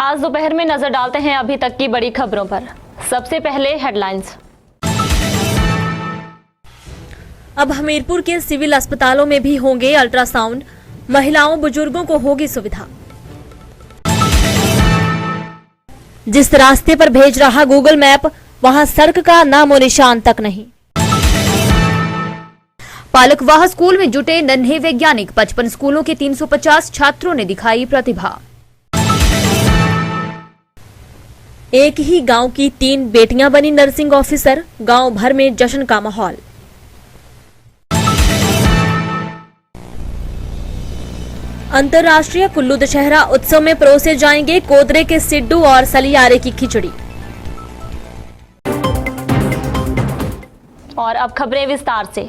आज दोपहर में नजर डालते हैं अभी तक की बड़ी खबरों पर। सबसे पहले हेडलाइंस। अब हमीरपुर के सिविल अस्पतालों में भी होंगे अल्ट्रासाउंड, महिलाओं बुजुर्गों को होगी सुविधा। जिस रास्ते पर भेज रहा गूगल मैप, वहां सड़क का नामो निशान तक नहीं। पालकवाह स्कूल में जुटे नन्हे वैज्ञानिक, 55 स्कूलों के 350 छात्रों ने दिखाई प्रतिभा। एक ही गांव की 3 बेटियां बनी नर्सिंग ऑफिसर, गांव भर में जश्न का माहौल। अंतर्राष्ट्रीय कुल्लू दशहरा उत्सव में परोसे जाएंगे कोदरे के सिड्डू और सलियारे की खिचड़ी। और अब खबरें विस्तार से।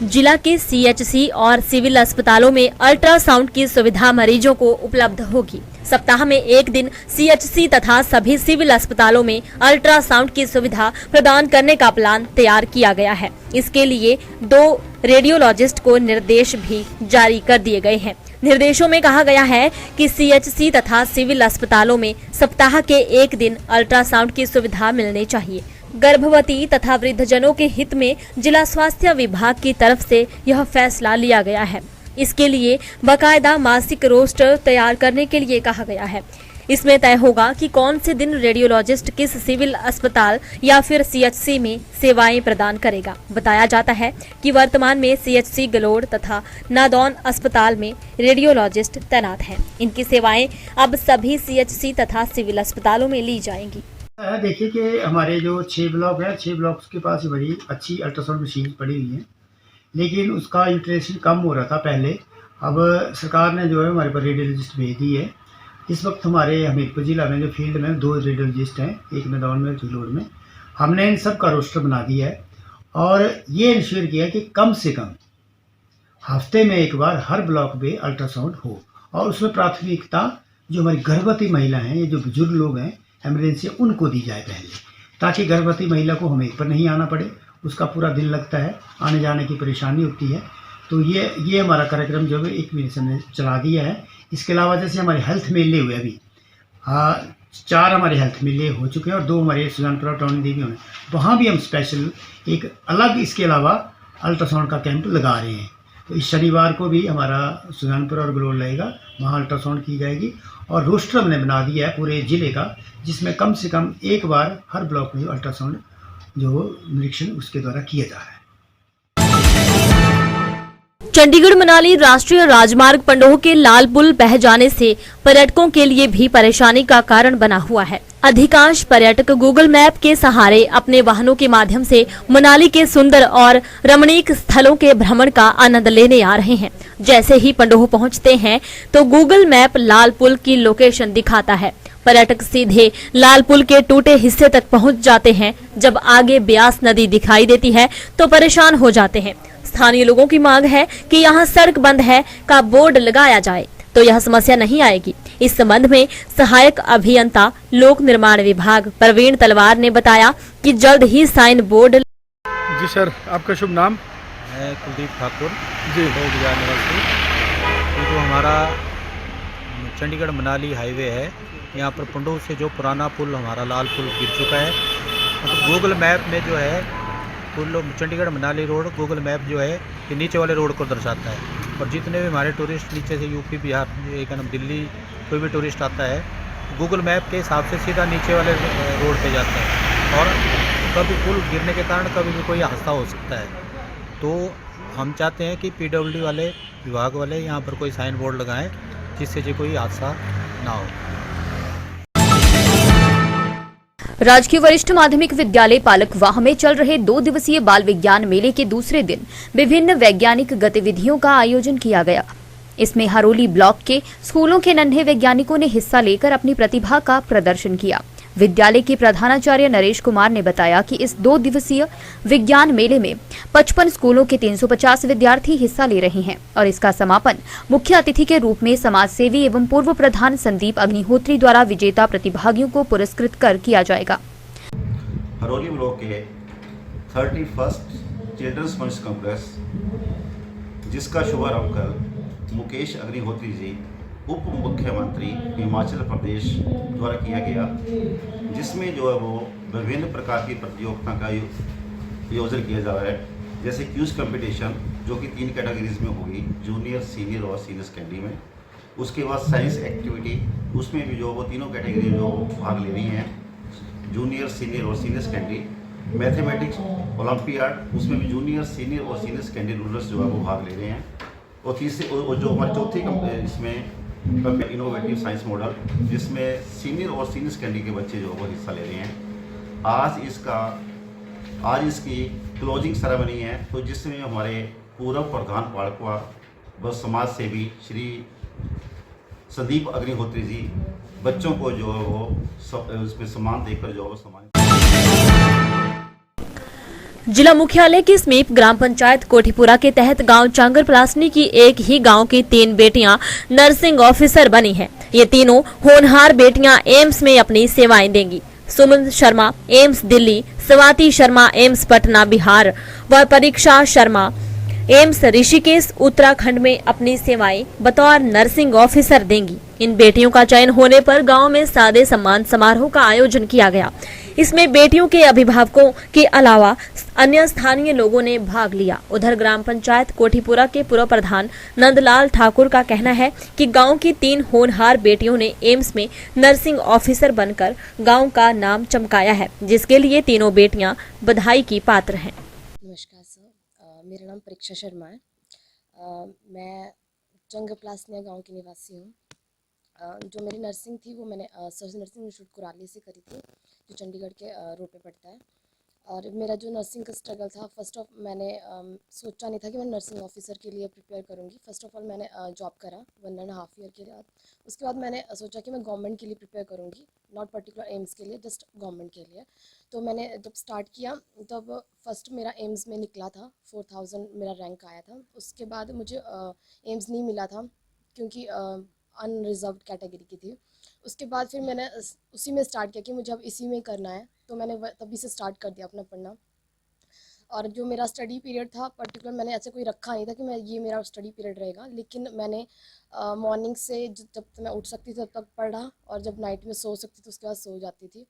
जिला के सीएचसी और सिविल अस्पतालों में अल्ट्रासाउंड की सुविधा मरीजों को उपलब्ध होगी। सप्ताह में एक दिन सीएचसी तथा सभी सिविल अस्पतालों में अल्ट्रासाउंड की सुविधा प्रदान करने का प्लान तैयार किया गया है। इसके लिए 2 रेडियोलॉजिस्ट को निर्देश भी जारी कर दिए गए हैं। निर्देशों में कहा गया है कि सीएचसी तथा सिविल अस्पतालों में सप्ताह के एक दिन अल्ट्रासाउंड की सुविधा मिलनी चाहिए। गर्भवती तथा वृद्धजनों के हित में जिला स्वास्थ्य विभाग की तरफ से यह फैसला लिया गया है। इसके लिए बाकायदा मासिक रोस्टर तैयार करने के लिए कहा गया है। इसमें तय होगा कि कौन से दिन रेडियोलॉजिस्ट किस सिविल अस्पताल या फिर सीएचसी में सेवाएं प्रदान करेगा। बताया जाता है कि वर्तमान में सीएचसी गलोड़ तथा नादौन अस्पताल में रेडियोलॉजिस्ट तैनात हैं। इनकी सेवाएं अब सभी सीएचसी तथा सिविल अस्पतालों में ली जाएंगी। देखिए कि हमारे जो 6 ब्लॉक है, 6 ब्लॉक्स के पास बड़ी अच्छी अल्ट्रासाउंड मशीन पड़ी हुई है, लेकिन उसका यूटिलाइजेशन कम हो रहा था पहले। अब सरकार ने जो है हमारे पर रेडियोलॉजिस्ट भेज दी है। इस वक्त हमारे हमीरपुर जिला में जो फील्ड में 2 रेडियोलॉजिस्ट हैं, एक नदौन में, एक जलोड़ में। हमने इन सब का रोस्टर बना दिया है और ये इंश्योर किया है कि कम से कम हफ्ते में एक बार हर ब्लॉक में अल्ट्रासाउंड हो। और उसमें प्राथमिकता जो हमारी गर्भवती महिला हैं, ये जो बुजुर्ग लोग हैं, एमरजेंसी उनको दी जाए पहले, ताकि गर्भवती महिला को हमें पर नहीं आना पड़े। उसका पूरा दिन लगता है, आने जाने की परेशानी होती है। तो ये हमारा कार्यक्रम जो है 1 महीने से हमने चला दिया है। इसके अलावा जैसे हमारे हेल्थ मेले हुए अभी 4 हमारे हेल्थ मेले हो चुके हैं और 2 हमारे सुजानपुरा टाउन देवी में, वहाँ भी हम स्पेशल एक अलग इसके अलावा अल्ट्रासाउंड का कैंप लगा रहे हैं। तो इस शनिवार को भी हमारा सुजानपुरा और गलोड़ लगेगा, वहाँ अल्ट्रासाउंड की जाएगी। और रोस्टर हमने बना दिया है पूरे ज़िले का, जिसमें कम से कम एक बार हर ब्लॉक में अल्ट्रासाउंड जो निरीक्षण उसके द्वारा किया जा रहा है। चंडीगढ़ मनाली राष्ट्रीय राजमार्ग पंडोह के लाल पुल बह जाने से पर्यटकों के लिए भी परेशानी का कारण बना हुआ है। अधिकांश पर्यटक गूगल मैप के सहारे अपने वाहनों के माध्यम से मनाली के सुंदर और रमणीक स्थलों के भ्रमण का आनंद लेने आ रहे हैं। जैसे ही पंडोह पहुंचते हैं तो गूगल मैप लाल पुल की लोकेशन दिखाता है। पर्यटक सीधे लाल पुल के टूटे हिस्से तक पहुंच जाते हैं। जब आगे ब्यास नदी दिखाई देती है तो परेशान हो जाते हैं। स्थानीय लोगों की मांग है कि यहाँ सड़क बंद है का बोर्ड लगाया जाए तो यह समस्या नहीं आएगी। इस संबंध में सहायक अभियंता लोक निर्माण विभाग प्रवीण तलवार ने बताया कि जल्द ही साइन बोर्ड। जी सर, आपका शुभ नाम? मैं कुलदीप ठाकुर जी। निवासी। तो जो हमारा चंडीगढ़ मनाली हाईवे है, यहाँ पर पंडोह से जो पुराना पुल हमारा लाल पुल गिर चुका है। मतलब गूगल मैप में जो है पुल Chandigarh Manali road Google map जो है कि नीचे वाले रोड को दर्शाता है। और जितने भी हमारे टूरिस्ट नीचे से यूपी, बिहार, एक दिल्ली कोई भी टूरिस्ट आता है, गूगल मैप के हिसाब से सीधा नीचे वाले रोड पे जाता है। और कभी पुल गिरने के कारण कभी भी कोई हादसा हो सकता है। तो हम चाहते हैं कि पीडब्ल्यूडी वाले विभाग वाले यहाँ पर कोई साइन बोर्ड लगाएं, जिससे जो कोई हादसा ना हो। राजकीय वरिष्ठ माध्यमिक विद्यालय पालकवाह में चल रहे 2 दिवसीय बाल विज्ञान मेले के दूसरे दिन विभिन्न वैज्ञानिक गतिविधियों का आयोजन किया गया। इसमें हरोली ब्लॉक के स्कूलों के नन्हे वैज्ञानिकों ने हिस्सा लेकर अपनी प्रतिभा का प्रदर्शन किया। विद्यालय के प्रधानाचार्य नरेश कुमार ने बताया कि इस 2 दिवसीय विज्ञान मेले में 55 स्कूलों के 350 विद्यार्थी हिस्सा ले रहे हैं और इसका समापन मुख्य अतिथि के रूप में समाज सेवी एवं पूर्व प्रधान संदीप अग्निहोत्री द्वारा विजेता प्रतिभागियों को पुरस्कृत कर किया जाएगा। हरोली ब्लॉक के 31st चिल्ड्रंस मंच कॉम्प्लेक्स, जिसका शुभारंभ कल मुकेश अग्निहोत्री जी उप मुख्यमंत्री हिमाचल प्रदेश द्वारा किया गया, जिसमें जो है वो विभिन्न प्रकार की प्रतियोगिता का आयोजन किया जा रहा है। जैसे क्यूज कंपटीशन जो कि 3 कैटेगरीज में होगी, जूनियर, सीनियर और सीनियर सेकेंडरी में। उसके बाद साइंस एक्टिविटी, उसमें भी जो वो तीनों कैटेगरी जो भाग ले रही हैं, जूनियर, सीनियर और सीनियर सेकेंडरी। मैथमेटिक्स ओलंपियाड, उसमें भी जूनियर, सीनियर और सीनियर सेकेंडरी रूलर्स जो है वो भाग ले रहे हैं। और तीसरे और जो हमारी चौथी इसमें इनोवेटिव साइंस मॉडल, जिसमें सीनियर और सीनियर सेकेंडरी के बच्चे जो वो हिस्सा ले रहे हैं। आज इसकी क्लोजिंग सेरेमनी है, तो जिसमें हमारे पूर्व प्रधान पालकवा व समाज सेवी श्री संदीप अग्निहोत्री जी बच्चों को जो है वो उसमें सम्मान देकर जो है वो सम्मान। जिला मुख्यालय के समीप ग्राम पंचायत कोठीपुरा के तहत गांव चांगर पलासनी की एक ही गांव की 3 बेटियां नर्सिंग ऑफिसर बनी हैं। ये तीनों होनहार बेटियां एम्स में अपनी सेवाएं देंगी। सुमन शर्मा एम्स दिल्ली, स्वाति शर्मा एम्स पटना बिहार व परीक्षा शर्मा एम्स ऋषिकेश उत्तराखंड में अपनी सेवाएं बतौर नर्सिंग ऑफिसर देंगी। इन बेटियों का चयन होने पर गांव में सादे सम्मान समारोह का आयोजन किया गया। इसमें बेटियों के अभिभावकों के अलावा अन्य स्थानीय लोगों ने भाग लिया। उधर ग्राम पंचायत कोठीपुरा के पूर्व प्रधान नंदलाल ठाकुर का कहना है कि गांव की 3 होनहार बेटियों ने एम्स में नर्सिंग ऑफिसर बनकर गांव का नाम चमकाया है, जिसके लिए तीनों बेटियां बधाई की पात्र हैं। नमस्कार सर, मेरा नाम परीक्षा शर्मा है। मैं चंग पलासनिया गांव की निवासी हूँ। जो मेरी नर्सिंग थी वो मैंने सर नर्सिंग इंस्टीट्यूट कुराली से करी थी, जो चंडीगढ़ के रोड पे पड़ता है। और मेरा जो नर्सिंग का स्ट्रगल था, फर्स्ट ऑफ मैंने सोचा नहीं था कि मैं नर्सिंग ऑफिसर के लिए प्रिपेयर करूँगी। फर्स्ट ऑफ ऑल मैंने जॉब करा 1.5 ईयर के बाद। उसके बाद मैंने सोचा कि मैं गवर्नमेंट के लिए प्रिपेयर करूँगी, नॉट पर्टिकुलर एम्स के लिए, जस्ट गवर्नमेंट के लिए। तो मैंने जब स्टार्ट किया तब फर्स्ट मेरा एम्स में निकला था, 4000 मेरा रैंक आया था। उसके बाद मुझे एम्स नहीं मिला था क्योंकि अनरिजर्व्ड कैटेगरी की थी। उसके बाद फिर मैंने उसी में स्टार्ट किया कि मुझे अब इसी में करना है, तो मैंने तभी से स्टार्ट कर दिया अपना पढ़ना। और जो मेरा स्टडी पीरियड था पर्टिकुलर, मैंने ऐसे कोई रखा नहीं था कि मैं ये मेरा स्टडी पीरियड रहेगा, लेकिन मैंने मॉर्निंग से जब मैं उठ सकती थी तब तक पढ़ा, और जब नाइट में सो सकती थी उसके बाद सो जाती थी।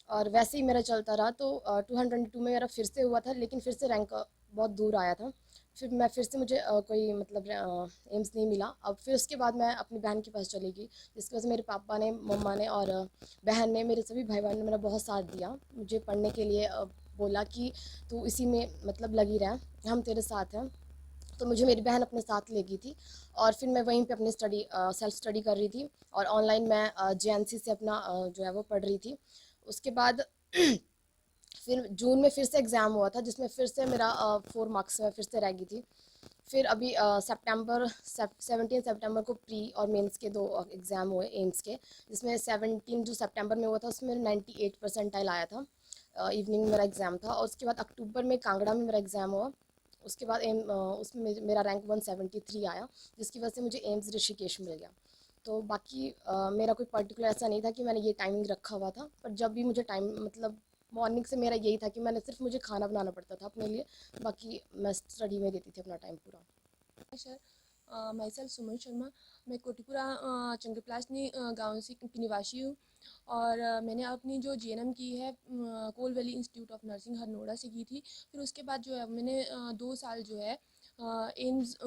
और वैसे ही मेरा चलता रहा। तो 222 में मेरा फिर से हुआ था, लेकिन फिर से रैंक बहुत दूर आया था। फिर से मुझे कोई मतलब एम्स नहीं मिला। अब फिर उसके बाद मैं अपनी बहन के पास चली गई, जिसकी वजह से मेरे पापा ने, मम्मा ने और बहन ने, मेरे सभी भाई बहन ने मेरा बहुत साथ दिया। मुझे पढ़ने के लिए बोला कि तू इसी में मतलब लगी रह, हम तेरे साथ हैं। तो मुझे मेरी बहन अपने साथ ले गई थी, और फिर मैं वहीं पे अपनी स्टडी सेल्फ स्टडी कर रही थी, और ऑनलाइन मैं JNC से अपना जो है वो पढ़ रही थी। उसके बाद फिर जून में फिर से एग्ज़ाम हुआ था, जिसमें फिर से मेरा 4 मार्क्स में फिर से रह गई थी। फिर अभी 17 सितंबर को प्री और मेंस के 2 एग्ज़ाम हुए एम्स के, जिसमें 17 जो सितंबर में हुआ था उसमें 98 परसेंटाइल आया था। इवनिंग में मेरा एग्ज़ाम था। और उसके बाद अक्टूबर में कांगड़ा में मेरा एग्ज़ाम हुआ। उसके बाद उसमें मेरा रैंक 173 आया, जिसकी वजह से मुझे एम्स ऋषिकेश मिल गया। तो बाकी मेरा कोई पर्टिकुलर ऐसा नहीं था कि मैंने ये टाइमिंग रखा हुआ था, पर जब भी मुझे टाइम मतलब मॉर्निंग से मेरा यही था कि मैंने सिर्फ मुझे खाना बनाना पड़ता था अपने लिए, बाकी मैं स्टडी में देती थी अपना टाइम पूरा। Sir, my self Suman Sharma, मैं कोठीपुरा चंगपलासनी गाँव से की निवासी हूँ। और मैंने अपनी जो GNM की है coal valley institute of nursing Harnora से की थी। फिर उसके बाद जो है मैंने 2 साल जो है एम्स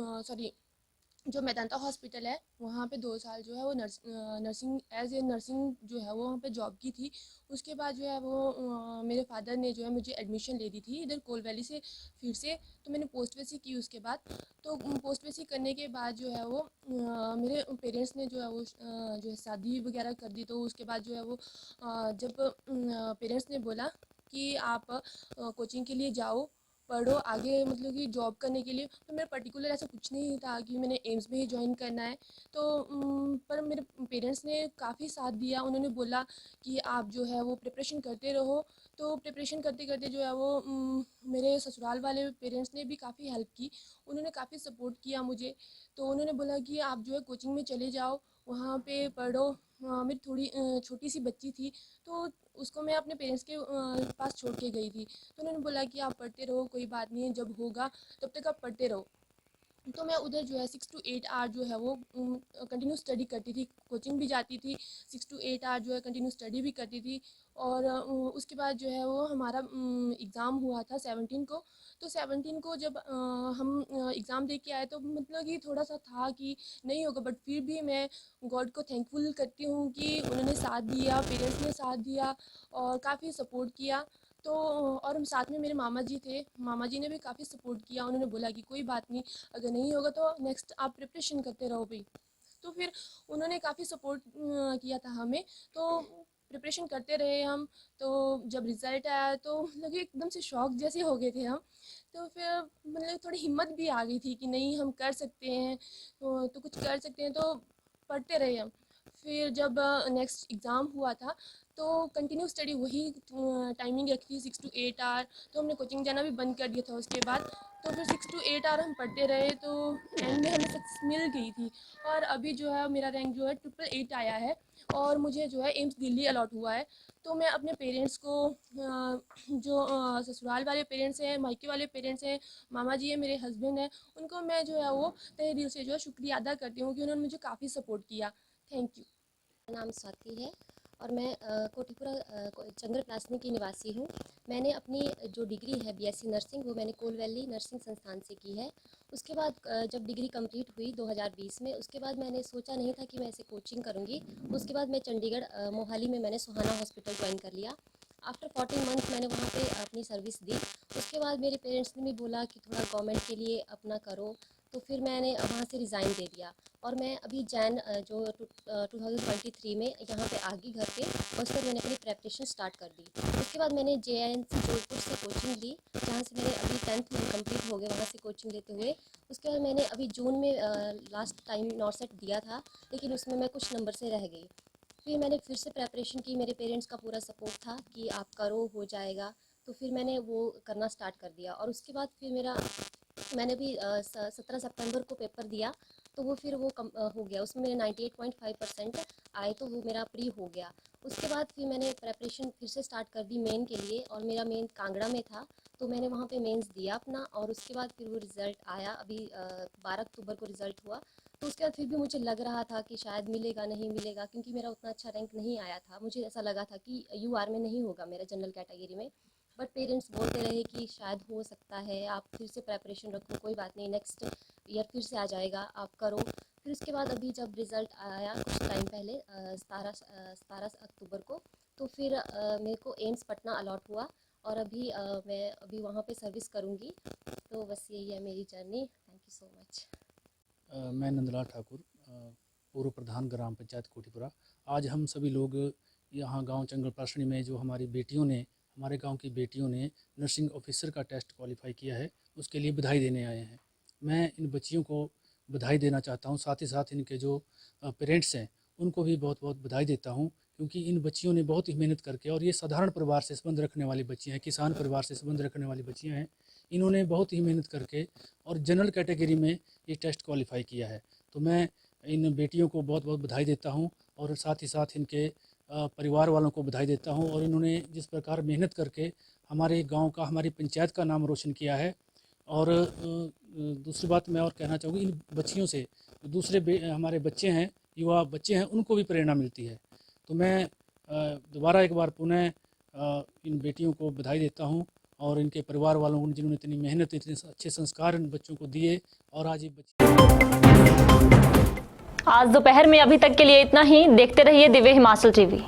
जो मेदांता हॉस्पिटल है वहाँ पे 2 साल जो है वो नर्सिंग एज ए नर्सिंग जो है वो वहाँ पे जॉब की थी। उसके बाद जो है वो मेरे फादर ने जो है मुझे एडमिशन ले दी थी इधर कोल वैली से फिर से। तो मैंने पोस्ट बेसिक की उसके बाद। तो पोस्ट बेसिक करने के बाद जो है वो मेरे पेरेंट्स ने जो है वो जो है शादी वगैरह कर दी। तो उसके बाद जो है वो जब पेरेंट्स ने बोला कि आप कोचिंग के लिए जाओ, पढ़ो आगे, मतलब कि जॉब करने के लिए। तो मेरा पर्टिकुलर ऐसा कुछ नहीं था कि मैंने एम्स में ही ज्वाइन करना है। तो पर मेरे पेरेंट्स ने काफ़ी साथ दिया। उन्होंने बोला कि आप जो है वो प्रिपरेशन करते रहो। तो प्रिपरेशन करते करते जो है वो मेरे ससुराल वाले पेरेंट्स ने भी काफ़ी हेल्प की, उन्होंने काफ़ी सपोर्ट किया मुझे। तो उन्होंने बोला कि आप जो है कोचिंग में चले जाओ, वहाँ पे पढ़ो। मेरी थोड़ी छोटी सी बच्ची थी तो उसको मैं अपने पेरेंट्स के पास छोड़ के गई थी। तो उन्होंने बोला कि आप पढ़ते रहो, कोई बात नहीं है, जब होगा तब तक आप पढ़ते रहो। तो मैं उधर जो है 6 to 8 आवर जो है वो कंटिन्यू स्टडी करती थी, कोचिंग भी जाती थी, 6 to 8 आवर जो है कंटिन्यू स्टडी भी करती थी। और उसके बाद जो है वो हमारा एग्ज़ाम हुआ था 17 को। तो 17 को जब हम एग्ज़ाम दे के आए तो मतलब कि थोड़ा सा था कि नहीं होगा, बट फिर भी मैं गॉड को थैंकफुल करती हूँ कि उन्होंने साथ दिया, पेरेंट्स ने साथ दिया और काफ़ी सपोर्ट किया। तो और हम साथ में मेरे मामा जी थे, मामा जी ने भी काफ़ी सपोर्ट किया। उन्होंने बोला कि कोई बात नहीं, अगर नहीं होगा तो नेक्स्ट आप प्रिपरेशन करते रहो भाई। तो फिर उन्होंने काफ़ी सपोर्ट किया था हमें, तो प्रिपरेशन करते रहे हम। तो जब रिज़ल्ट आया तो मतलब एकदम से शॉक जैसे हो गए थे हम। तो फिर मतलब थोड़ी हिम्मत भी आ गई थी कि नहीं हम कर सकते हैं, तो कुछ कर सकते हैं। तो पढ़ते रहे हम। फिर जब नेक्स्ट एग्ज़ाम हुआ था तो कंटिन्यू स्टडी वही टाइमिंग रखी थी 6 to 8 आवर। तो हमने कोचिंग जाना भी बंद कर दिया था उसके बाद। तो फिर 6 to 8 आवर हम पढ़ते रहे, तो एंड में हमें सक्सेस मिल गई थी। और अभी जो है मेरा रैंक जो है 888 आया है और मुझे जो है एम्स दिल्ली अलॉट हुआ है। तो मैं अपने पेरेंट्स को जो ससुराल वाले पेरेंट्स हैं, मायके वाले पेरेंट्स हैं, मामा जी हैं, मेरे हस्बैंड हैं, उनको मैं जो है वो तहे दिल से जो है शुक्रिया अदा करती हूँ कि उन्होंने मुझे काफ़ी सपोर्ट किया। Thank you. मेरा नाम स्वाति है और मैं कोटीपुरा चंद्र प्लासनी की निवासी हूँ। मैंने अपनी जो डिग्री है बीएससी नर्सिंग वो मैंने कोल वैली नर्सिंग संस्थान से की है। उसके बाद जब डिग्री कंप्लीट हुई 2020 में, उसके बाद मैंने सोचा नहीं था कि मैं ऐसे कोचिंग करूँगी। उसके बाद मैं चंडीगढ़ मोहाली में मैंने सुहाना हॉस्पिटल ज्वाइन कर लिया। आफ्टर 14 मंथ मैंने वहाँ पे अपनी सर्विस दी। उसके बाद मेरे पेरेंट्स ने भी बोला कि थोड़ा गवर्नमेंट के लिए अपना करो, तो फिर मैंने वहाँ से रिज़ाइन दे दिया। और मैं अभी जैन जो 2023 में यहाँ पे आ गई घर पे, और उस पर मैंने अपनी प्रेपरेशन स्टार्ट कर दी। उसके बाद मैंने JNC जोधपुर से कोचिंग ली, जहाँ से मैंने अभी 10th मंथ कंप्लीट हो गए वहाँ से कोचिंग लेते हुए। उसके बाद मैंने अभी जून में लास्ट टाइम नॉर्सेट दिया था, लेकिन उसमें मैं कुछ नंबर से रह गई। फिर मैंने फिर से प्रेपरेशन की, मेरे पेरेंट्स का पूरा सपोर्ट था कि आप करो, हो जाएगा। तो फिर मैंने वो करना स्टार्ट कर दिया। और उसके बाद फिर मैंने भी 17 सितंबर को पेपर दिया, तो वो फिर वो हो गया, उसमें मेरे 98.5% आए, तो वो मेरा प्री हो गया। उसके बाद फिर मैंने प्रेपरेशन फिर से स्टार्ट कर दी मेन के लिए, और मेरा मेन कांगड़ा में था, तो मैंने वहाँ पे मेंस दिया अपना। और उसके बाद फिर वो रिज़ल्ट आया, अभी 12 अक्टूबर को रिज़ल्ट हुआ। तो उसके बाद फिर भी मुझे लग रहा था कि शायद मिलेगा नहीं मिलेगा, क्योंकि मेरा उतना अच्छा रैंक नहीं आया था। मुझे ऐसा लगा था कि UR में नहीं होगा मेरा, जनरल कैटेगरी में। बट पेरेंट्स बोलते रहे कि शायद हो सकता है, आप फिर से प्रेपरेशन रखो, कोई बात नहीं, नेक्स्ट ईयर फिर से आ जाएगा, आप करो। फिर उसके बाद अभी जब रिज़ल्ट आया कुछ टाइम पहले 17 अक्टूबर को, तो फिर मेरे को एम्स पटना अलॉट हुआ, और मैं अभी वहाँ पे सर्विस करूँगी। तो बस यही है मेरी journey. Thank you so much. मैं नंदलाल ठाकुर, पूर्व प्रधान ग्राम पंचायत कोटीपुरा। आज हम सभी लोग यहाँ गांव चंद्र प्लासनी में जो हमारे गांव की बेटियों ने नर्सिंग ऑफिसर का टेस्ट क्वालिफाई किया है, उसके लिए बधाई देने आए हैं। मैं इन बच्चियों को बधाई देना चाहता हूं, साथ ही साथ इनके जो पेरेंट्स हैं उनको भी बहुत बहुत बधाई देता हूं, क्योंकि इन बच्चियों ने बहुत ही मेहनत करके, और ये साधारण परिवार से संबंध रखने वाली बच्चियाँ हैं, किसान परिवार से संबंध रखने वाली बच्चियाँ हैं। इन्होंने बहुत ही मेहनत करके और जनरल कैटेगरी में ये टेस्ट क्वालिफाई किया है। तो मैं इन बेटियों को बहुत बहुत बधाई देता हूँ, और साथ ही साथ इनके परिवार वालों को बधाई देता हूँ। और इन्होंने जिस प्रकार मेहनत करके हमारे गांव का, हमारी पंचायत का नाम रोशन किया है। और दूसरी बात मैं और कहना चाहूँगी, इन बच्चियों से दूसरे हमारे बच्चे हैं, युवा बच्चे हैं, उनको भी प्रेरणा मिलती है। तो मैं दोबारा एक बार पुनः इन बेटियों को बधाई देता हूँ, और इनके परिवार वालों को, जिन्होंने इतनी मेहनत, इतने अच्छे संस्कार इन बच्चों को दिए। और आज ये आज दोपहर में अभी तक के लिए इतना ही। देखते रहिए दिव्य हिमाचल TV।